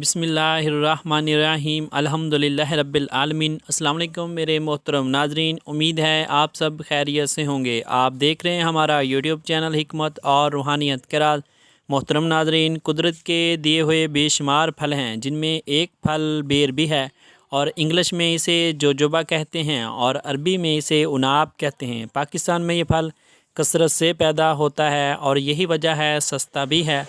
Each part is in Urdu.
بسم اللہ الرحمن الرحیم الحمدللہ رب العالمین۔ السلام علیکم میرے محترم ناظرین، امید ہے آپ سب خیریت سے ہوں گے۔ آپ دیکھ رہے ہیں ہمارا یوٹیوب چینل حکمت اور روحانیت کے راز۔ محترم ناظرین، قدرت کے دیے ہوئے بے شمار پھل ہیں جن میں ایک پھل بیر بھی ہے، اور انگلش میں اسے جوجوبا کہتے ہیں اور عربی میں اسے اناب کہتے ہیں۔ پاکستان میں یہ پھل کثرت سے پیدا ہوتا ہے اور یہی وجہ ہے سستا بھی ہے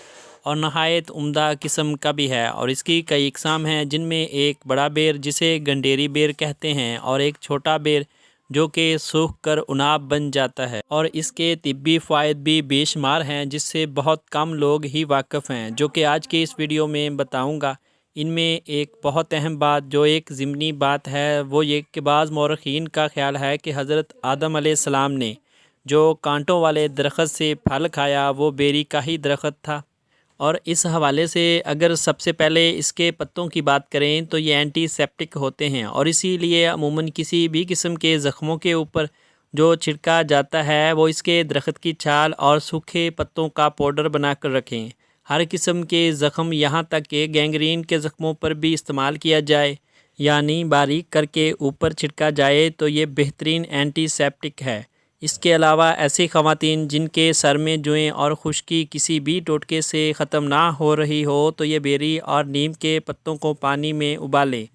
اور نہایت عمدہ قسم کا بھی ہے، اور اس کی کئی اقسام ہیں جن میں ایک بڑا بیر جسے گنڈیری بیر کہتے ہیں اور ایک چھوٹا بیر جو کہ سوکھ کر اناب بن جاتا ہے، اور اس کے طبی فوائد بھی بے شمار ہیں جس سے بہت کم لوگ ہی واقف ہیں، جو کہ آج کے اس ویڈیو میں بتاؤں گا۔ ان میں ایک بہت اہم بات جو ایک ضمنی بات ہے وہ یہ کہ بعض مورخین کا خیال ہے کہ حضرت آدم علیہ السلام نے جو کانٹوں والے درخت سے پھل کھایا وہ بیری کا ہی درخت تھا، اور اس حوالے سے اگر سب سے پہلے اس کے پتوں کی بات کریں تو یہ اینٹی سیپٹک ہوتے ہیں، اور اسی لیے عموماً کسی بھی قسم کے زخموں کے اوپر جو چھڑکا جاتا ہے وہ اس کے درخت کی چھال اور سوکھے پتوں کا پاؤڈر بنا کر رکھیں۔ ہر قسم کے زخم یہاں تک کہ گینگرین کے زخموں پر بھی استعمال کیا جائے، یعنی باریک کر کے اوپر چھڑکا جائے تو یہ بہترین اینٹی سیپٹک ہے۔ اس کے علاوہ ایسی خواتین جن کے سر میں جوئیں اور خشکی کسی بھی ٹوٹکے سے ختم نہ ہو رہی ہو تو یہ بیری اور نیم کے پتوں کو پانی میں ابالیں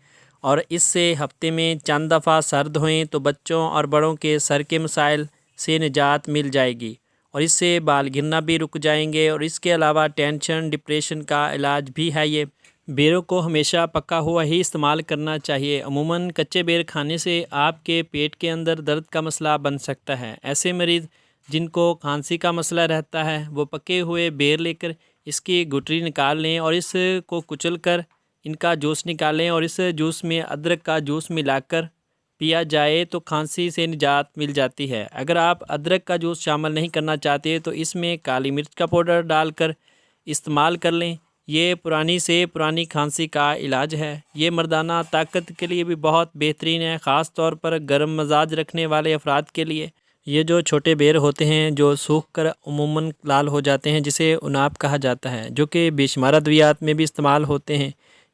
اور اس سے ہفتے میں چند دفعہ سر دھوئیں تو بچوں اور بڑوں کے سر کے مسائل سے نجات مل جائے گی، اور اس سے بال گرنا بھی رک جائیں گے، اور اس کے علاوہ ٹینشن ڈپریشن کا علاج بھی ہے۔ یہ بیروں کو ہمیشہ پکا ہوا ہی استعمال کرنا چاہیے۔ عموماً کچے بیر کھانے سے آپ کے پیٹ کے اندر درد کا مسئلہ بن سکتا ہے۔ ایسے مریض جن کو کھانسی کا مسئلہ رہتا ہے وہ پکے ہوئے بیر لے کر اس کی گٹری نکال لیں اور اس کو کچل کر ان کا جوس نکالیں، اور اس جوس میں ادرک کا جوس ملا کر پیا جائے تو کھانسی سے نجات مل جاتی ہے۔ اگر آپ ادرک کا جوس شامل نہیں کرنا چاہتے تو اس میں کالی مرچ کا پاؤڈر ڈال کر استعمال کر لیں۔ یہ پرانی سے پرانی کھانسی کا علاج ہے۔ یہ مردانہ طاقت کے لیے بھی بہت بہترین ہے، خاص طور پر گرم مزاج رکھنے والے افراد کے لیے۔ یہ جو چھوٹے بیر ہوتے ہیں جو سوکھ کر عموماً لال ہو جاتے ہیں جسے اناب کہا جاتا ہے، جو کہ بے شمار ادویات میں بھی استعمال ہوتے ہیں،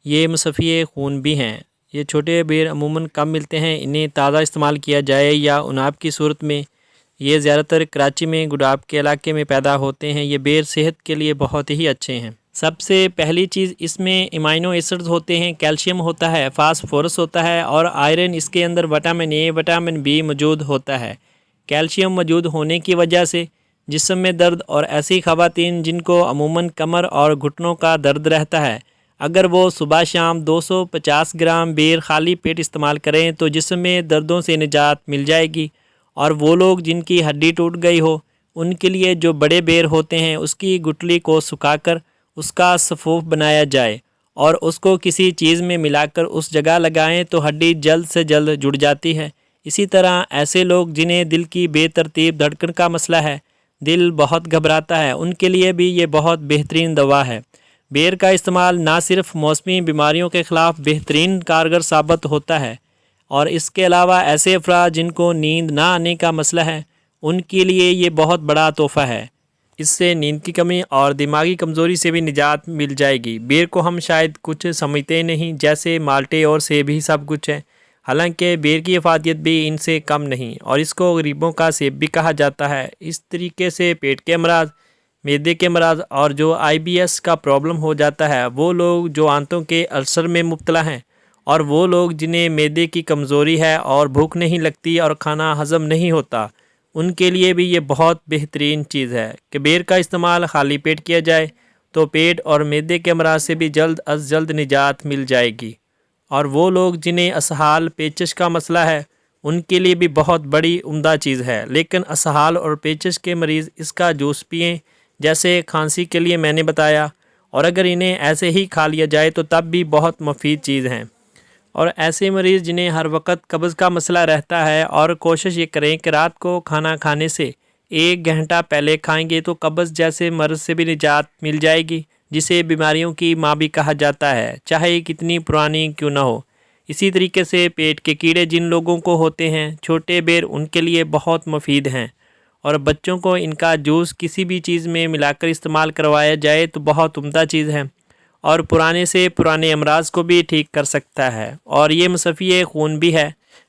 یہ مصفی خون بھی ہیں۔ یہ چھوٹے بیر عموماً کم ملتے ہیں، انہیں تازہ استعمال کیا جائے یا اناب کی صورت میں۔ یہ زیادہ تر کراچی میں گڈاب کے علاقے میں پیدا ہوتے ہیں۔ یہ بیر صحت کے لیے بہت ہی اچھے ہیں۔ سب سے پہلی چیز اس میں امائنو ایسڈز ہوتے ہیں، کیلشیم ہوتا ہے، فاسفورس ہوتا ہے اور آئرن، اس کے اندر وٹامن اے وٹامن بی موجود ہوتا ہے۔ کیلشیم موجود ہونے کی وجہ سے جسم میں درد، اور ایسی خواتین جن کو عموماً کمر اور گھٹنوں کا درد رہتا ہے، اگر وہ صبح شام 250 گرام بیر خالی پیٹ استعمال کریں تو جسم میں دردوں سے نجات مل جائے گی۔ اور وہ لوگ جن کی ہڈی ٹوٹ گئی ہو ان کے لیے جو بڑے بیر ہوتے ہیں اس کی گٹلی کو سکھا کر اس کا سفوف بنایا جائے اور اس کو کسی چیز میں ملا کر اس جگہ لگائیں تو ہڈی جلد سے جلد جڑ جاتی ہے۔ اسی طرح ایسے لوگ جنہیں دل کی بے ترتیب دھڑکن کا مسئلہ ہے، دل بہت گھبراتا ہے، ان کے لیے بھی یہ بہت بہترین دوا ہے۔ بیر کا استعمال نہ صرف موسمی بیماریوں کے خلاف بہترین کارگر ثابت ہوتا ہے، اور اس کے علاوہ ایسے افراد جن کو نیند نہ آنے کا مسئلہ ہے ان کے لیے یہ بہت بڑا تحفہ ہے۔ اس سے نیند کی کمی اور دماغی کمزوری سے بھی نجات مل جائے گی۔ بیر کو ہم شاید کچھ سمجھتے نہیں، جیسے مالٹے اور سیب ہی سب کچھ ہے، حالانکہ بیر کی افادیت بھی ان سے کم نہیں، اور اس کو غریبوں کا سیب بھی کہا جاتا ہے۔ اس طریقے سے پیٹ کے امراض، معدے کے امراض اور جو IBS کا پرابلم ہو جاتا ہے، وہ لوگ جو آنتوں کے السر میں مبتلا ہیں، اور وہ لوگ جنہیں معدے کی کمزوری ہے اور بھوک نہیں لگتی اور کھانا ہضم نہیں ہوتا، ان کے لیے بھی یہ بہت بہترین چیز ہے کہ بیر کا استعمال خالی پیٹ کیا جائے تو پیٹ اور معدے کے امراض سے بھی جلد از جلد نجات مل جائے گی۔ اور وہ لوگ جنہیں اسہال پیچش کا مسئلہ ہے ان کے لیے بھی بہت بڑی عمدہ چیز ہے، لیکن اسہال اور پیچش کے مریض اس کا جوس پئیں جیسے کھانسی کے لیے میں نے بتایا، اور اگر انہیں ایسے ہی کھا لیا جائے تو تب بھی بہت مفید چیز ہیں۔ اور ایسے مریض جنہیں ہر وقت قبض کا مسئلہ رہتا ہے اور کوشش یہ کریں کہ رات کو کھانا کھانے سے 1 گھنٹہ پہلے کھائیں گے تو قبض جیسے مرض سے بھی نجات مل جائے گی، جسے بیماریوں کی ماں بھی کہا جاتا ہے، چاہے کتنی پرانی کیوں نہ ہو۔ اسی طریقے سے پیٹ کے کیڑے جن لوگوں کو ہوتے ہیں، چھوٹے بیر ان کے لیے بہت مفید ہیں، اور بچوں کو ان کا جوس کسی بھی چیز میں ملا کر استعمال کروایا جائے تو بہت عمدہ چیز ہے۔ اور پرانے سے پرانے امراض کو بھی ٹھیک کر سکتا ہے، اور یہ مصفی خون بھی ہے۔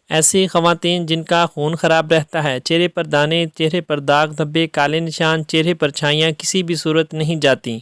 ایسی خواتین جن کا خون خراب رہتا ہے، چہرے پر دانے، چہرے پر داغ دھبے، کالے نشان، چہرے پر چھائیاں کسی بھی صورت نہیں جاتی،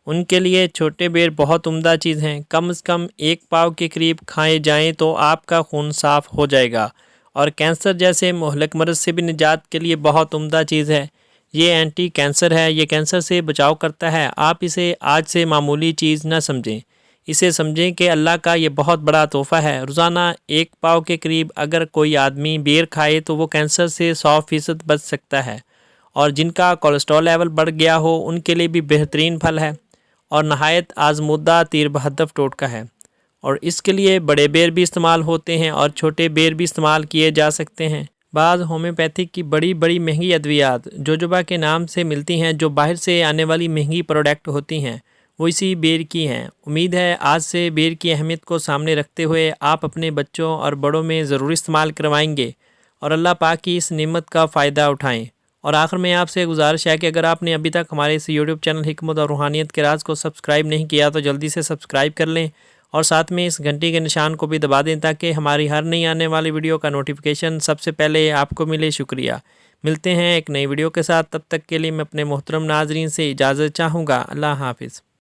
ان کے لیے چھوٹے بیر بہت عمدہ چیز ہیں۔ کم از کم 1 پاؤ کے قریب کھائے جائیں تو آپ کا خون صاف ہو جائے گا، اور کینسر جیسے مہلک مرض سے بھی نجات کے لیے بہت عمدہ چیز ہے۔ یہ اینٹی کینسر ہے، یہ کینسر سے بچاؤ کرتا ہے۔ آپ اسے آج سے معمولی چیز نہ سمجھیں، اسے سمجھیں کہ اللہ کا یہ بہت بڑا تحفہ ہے۔ روزانہ 1 پاؤ کے قریب اگر کوئی آدمی بیر کھائے تو وہ کینسر سے 100% بچ سکتا ہے، اور جن کا کولیسٹرول لیول بڑھ گیا ہو ان کے لیے بھی بہترین پھل ہے، اور نہایت آزمودہ تیر بہدف ٹوٹکا ہے، اور اس کے لیے بڑے بیر بھی استعمال ہوتے ہیں اور چھوٹے بیر بھی استعمال کیے جا سکتے ہیں۔ بعض ہومیوپیتھک کی بڑی مہنگی ادویات جوجوبا کے نام سے ملتی ہیں، جو باہر سے آنے والی مہنگی پروڈکٹ ہوتی ہیں، وہ اسی بیر کی ہیں۔ امید ہے آج سے بیر کی اہمیت کو سامنے رکھتے ہوئے آپ اپنے بچوں اور بڑوں میں ضرور استعمال کروائیں گے، اور اللہ پاک کی اس نعمت کا فائدہ اٹھائیں۔ اور آخر میں آپ سے گزارش ہے کہ اگر آپ نے ابھی تک ہمارے اس یوٹیوب چینل حکمت اور روحانیت کے راز کو سبسکرائب نہیں کیا تو جلدی سے سبسکرائب کر لیں، اور ساتھ میں اس گھنٹی کے نشان کو بھی دبا دیں تاکہ ہماری ہر نئی آنے والی ویڈیو کا نوٹیفیکیشن سب سے پہلے آپ کو ملے۔ شکریہ۔ ملتے ہیں ایک نئی ویڈیو کے ساتھ، تب تک کے لیے میں اپنے محترم ناظرین سے اجازت چاہوں گا۔ اللہ حافظ۔